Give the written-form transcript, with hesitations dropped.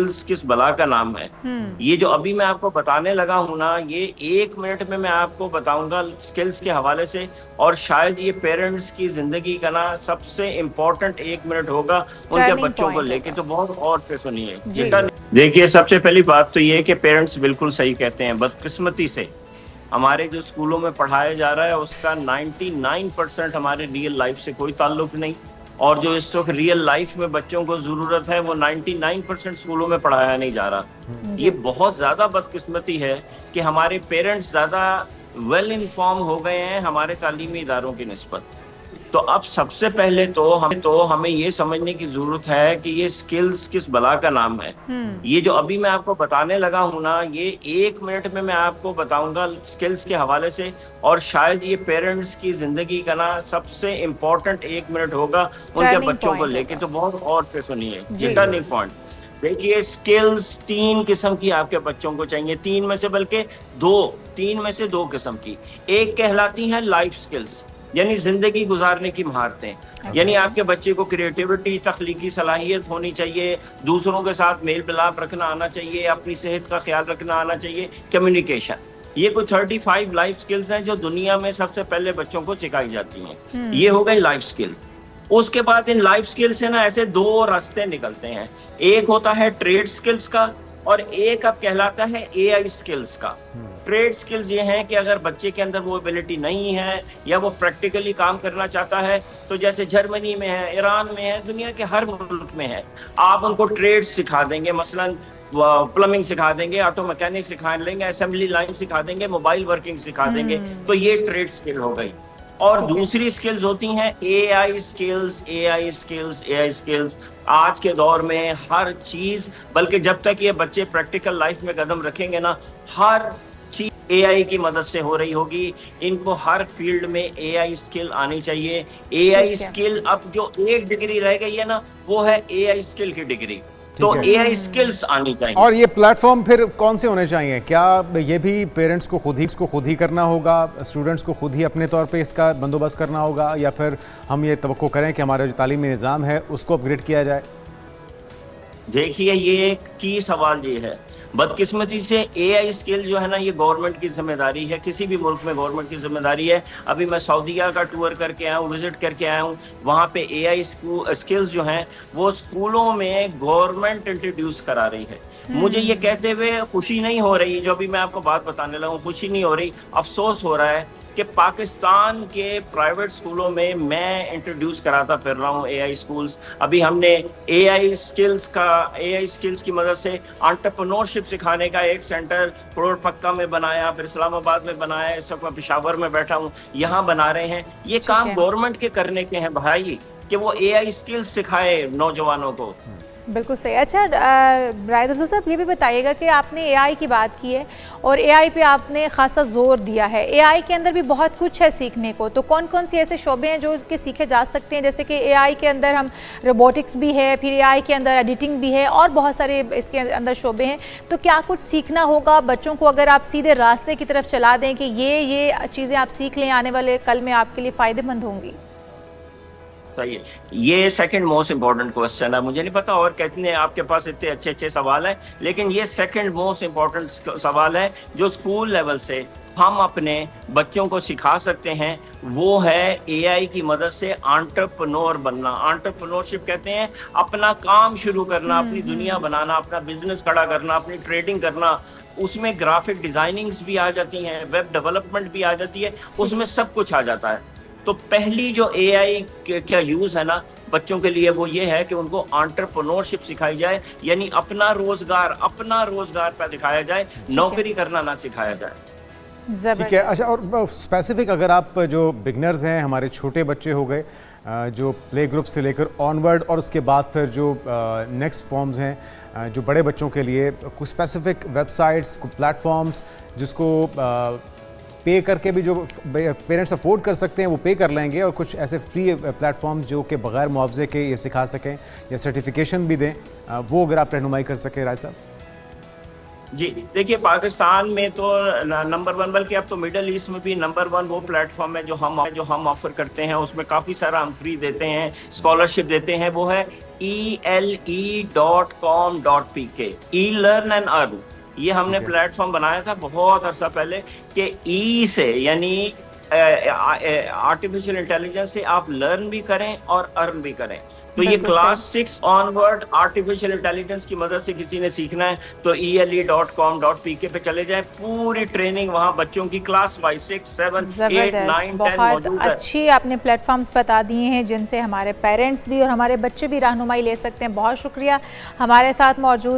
Skills किस बला का नाम है। ये जो अभी मैं आपको बताने लगा हूं ना, ये 1 मिनट में मैं आपको बताऊंगा स्किल्स के हवाले से, और शायद ये पेरेंट्स की जिंदगी का ना सबसे इम्पोर्टेंट 1 मिनट होगा उनके टर्निंग बच्चों को पॉइंट लेके। होगा। तो बहुत गौर से सुनिए। जी। देखिए, सबसे पहली बात तो ये है कि पेरेंट्स बिल्कुल सही कहते हैं। बदकिस्मती से हमारे जो स्कूलों में पढ़ाया जा रहा है उसका 99% हमारे रियल लाइफ से कोई ताल्लुक नहीं, और जो इस वक्त रियल लाइफ में बच्चों को जरूरत है वो 99% स्कूलों में पढ़ाया नहीं जा रहा। ये बहुत ज्यादा बदकिस्मती है कि हमारे पेरेंट्स ज्यादा वेल इन्फॉर्म हो गए हैं हमारे तालीमी इदारों की निस्बत। तो अब सबसे पहले तो हमें ये समझने की जरूरत है कि ये स्किल्स किस बला का नाम है। ये जो अभी मैं आपको बताने लगा हूं ना, ये 1 मिनट में मैं आपको बताऊंगा स्किल्स के हवाले से, और शायद ये पेरेंट्स की जिंदगी का ना सबसे इम्पोर्टेंट 1 मिनट होगा उनके टर्निंग बच्चों को पॉइंट लेके। होगा। तो बहुत गौर से सुनिए। जी। Turning point. देखिए, स्किल्स 3 किस्म की आपके बच्चों को चाहिए। 3 में से बल्कि 2 किस्म की। एक कहलाती है लाइफ स्किल्स, यानी जिंदगी गुजारने की महारतें। यानी आपके बच्चे को क्रिएटिविटी, तख्लीकी सलाहियत होनी चाहिए, दूसरों के साथ मेल मिलाप रखना आना चाहिए, अपनी सेहत का ख्याल रखना आना चाहिए, कम्युनिकेशन। ये कुछ 35 लाइफ स्किल्स हैं जो दुनिया में सबसे पहले बच्चों को सिखाई जाती हैं। ये हो गई लाइफ स्किल्स। उसके बाद इन लाइफ स्किल्स से ना ऐसे 2 रास्ते निकलते हैं। एक होता है ट्रेड स्किल्स का, और एक अब कहलाता है एआई स्किल्स का। ट्रेड स्किल्स ये हैं कि अगर बच्चे के अंदर वो एबिलिटी नहीं है या वो प्रैक्टिकली काम करना चाहता है, तो जैसे जर्मनी में है, ईरान में है, दुनिया के हर मुल्क में है, आप उनको ट्रेड सिखा देंगे। मसलन प्लम्बिंग सिखा देंगे, ऑटो मैकेनिक सिखा लेंगे, असेंबली लाइन सिखा देंगे, मोबाइल वर्किंग सिखा देंगे। तो ये ट्रेड स्किल हो गई। और दूसरी स्किल्स होती हैं एआई स्किल्स। आज के दौर में हर चीज, बल्कि जब तक ये बच्चे प्रैक्टिकल लाइफ में कदम रखेंगे ना, हर चीज एआई की मदद से हो रही होगी। इनको हर फील्ड में एआई स्किल आनी चाहिए। एआई स्किल अब जो एक डिग्री रह गई है ना, वो है एआई स्किल की डिग्री। तो एआई स्किल्स आनी चाहिए। और ये प्लेटफॉर्म फिर कौन से होने चाहिए? क्या ये भी पेरेंट्स को खुद ही करना होगा, स्टूडेंट्स को खुद ही अपने तौर पे इसका बंदोबस्त करना होगा, या फिर हम ये तवक्को करें कि हमारा जो तालीमी निज़ाम है उसको अपग्रेड किया जाए? देखिए, ये एक की सवाल ये है। बदकिस्मती से एआई स्किल जो है ना, ये गवर्नमेंट की जिम्मेदारी है। किसी भी मुल्क में गवर्नमेंट की जिम्मेदारी है। अभी मैं सऊदीया का टूर करके आया हूँ, विजिट करके आया हूँ। वहाँ पे एआई स्किल्स जो हैं वो स्कूलों में गवर्नमेंट इंट्रोड्यूस करा रही है। मुझे ये कहते हुए खुशी नहीं हो रही, जो अभी मैं आपको बात बताने लगा हूँ, खुशी नहीं हो रही, अफसोस हो रहा है कि पाकिस्तान के प्राइवेट स्कूलों में मैं इंट्रोड्यूस कराता फिर रहा हूँ एआई स्कूल्स। अभी हमने एआई स्किल्स की मदद से एंटरप्रेन्योरशिप सिखाने का एक सेंटर करोड़ पक्का में बनाया, फिर इस्लामाबाद में बनाया, इस वक्त मैं पेशावर में बैठा हूँ, यहाँ बना रहे हैं। ये काम गवर्नमेंट के करने के हैं भाई, कि वो एआई स्किल्स सिखाए नौजवानों को। बिल्कुल सही। अच्छा रायद अफजल साहब, ये भी बताइएगा कि आपने एआई की बात की है और एआई पे आपने खासा जोर दिया है। एआई के अंदर भी बहुत कुछ है सीखने को, तो कौन कौन से ऐसे शोबे हैं जो कि सीखे जा सकते हैं? जैसे कि एआई के अंदर हम रोबोटिक्स भी है, फिर एआई के अंदर एडिटिंग भी है, और बहुत सारे इसके अंदर शोबे हैं। तो क्या कुछ सीखना होगा बच्चों को, अगर आप सीधे रास्ते की तरफ चला दें कि ये चीज़ें आप सीख लें, आने वाले कल में आपके लिए फ़ायदेमंद होंगी? ये सेकंड मोस्ट इम्पोर्टेंट क्वेश्चन है। मुझे नहीं पता और कितने आपके पास इतने अच्छे अच्छे सवाल हैं, लेकिन ये सेकंड मोस्ट इम्पोर्टेंट सवाल है जो स्कूल लेवल से हम अपने बच्चों को सिखा सकते हैं। वो है एआई की मदद से एंटरप्रेन्योर बनना। एंटरप्रेन्योरशिप कहते हैं अपना काम शुरू करना, अपनी दुनिया बनाना, अपना बिजनेस खड़ा करना, अपनी ट्रेडिंग करना। उसमें ग्राफिक डिजाइनिंग्स भी आ जाती हैं, वेब डेवलपमेंट भी आ जाती है, उसमें सब कुछ आ जाता है। तो पहली जो एआई का यूज है ना बच्चों के लिए, वो ये है कि उनको एंटरप्रेन्योरशिप सिखाई जाए, यानी अपना रोजगार पर दिखाया जाए, नौकरी करना ना सिखाया जाए। ठीक है। अच्छा, और स्पेसिफिक अगर आप जो बिगनर्स हैं, हमारे छोटे बच्चे हो गए जो प्ले ग्रुप से लेकर ऑनवर्ड, और उसके बाद फिर जो नेक्स्ट फॉर्म्स हैं जो बड़े बच्चों के लिए, कुछ स्पेसिफिक वेबसाइट्स, कुछ प्लेटफॉर्म्स जिसको पे करके भी जो पेरेंट्स अफोर्ड कर सकते हैं वो पे कर लेंगे, और कुछ ऐसे फ्री प्लेटफॉर्म्स जो कि बगैर मुआवजे के ये सिखा सकें या सर्टिफिकेशन भी दें, वो अगर आप रहनुमाई कर सकें राय साहब। जी देखिए, पाकिस्तान में तो नंबर 1, बल्कि अब तो मिडल ईस्ट में भी नंबर 1 वो प्लेटफॉर्म है जो हम ऑफर करते हैं। उसमें काफ़ी सारा हम फ्री देते हैं, स्कॉलरशिप देते हैं। वो है ELE.com.pk, E-Learn and Earn। ये हमने प्लेटफॉर्म बनाया था बहुत अरसा पहले कि ई से यानी आर्टिफिशियल इंटेलिजेंस से आप लर्न भी करें और अर्न भी करें। तो ये क्लास 6 ऑनवर्ड आर्टिफिशियल इंटेलिजेंस की मदद से किसी ने सीखना है तो ELE.com.pk पे चले जाए, पूरी ट्रेनिंग वहाँ बच्चों की क्लास वाइज 6, 7, 8, 9, 10 बहुत मौजूद है। अच्छी आपने प्लेटफॉर्म्स बता दिए हैं जिनसे हमारे पेरेंट्स भी और हमारे बच्चे भी रहनुमाई ले सकते हैं। बहुत शुक्रिया हमारे साथ मौजूद